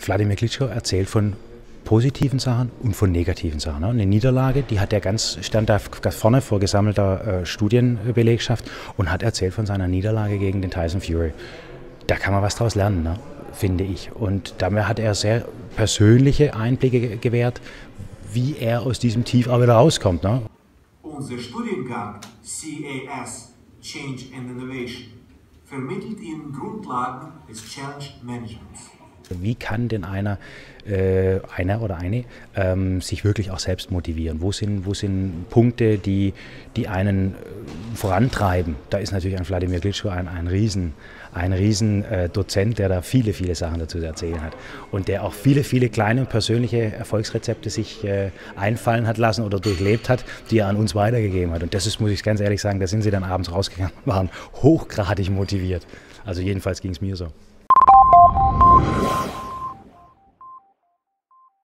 Wladimir Klitschko erzählt von positiven Sachen und von negativen Sachen. Eine Niederlage, die hat er stand da vorne vor gesammelter Studienbelegschaft und hat erzählt von seiner Niederlage gegen den Tyson Fury. Da kann man was draus lernen, ne? Finde ich. Und damit hat er sehr persönliche Einblicke gewährt, wie er aus diesem Tief auch wieder rauskommt. Ne? Unser Studiengang CAS, Change and Innovation, vermittelt Ihnen Grundlagen des Challenge Managements. Wie kann denn einer oder eine sich wirklich auch selbst motivieren? Wo sind Punkte, die einen vorantreiben? Da ist natürlich ein Wladimir Klitschko ein riesen Dozent, der da viele Sachen dazu zu erzählen hat und der auch viele kleine persönliche Erfolgsrezepte sich einfallen hat lassen oder durchlebt hat, die er an uns weitergegeben hat. Und das ist, muss ich ganz ehrlich sagen, da sind sie dann abends rausgegangen, waren hochgradig motiviert. Also jedenfalls ging es mir so.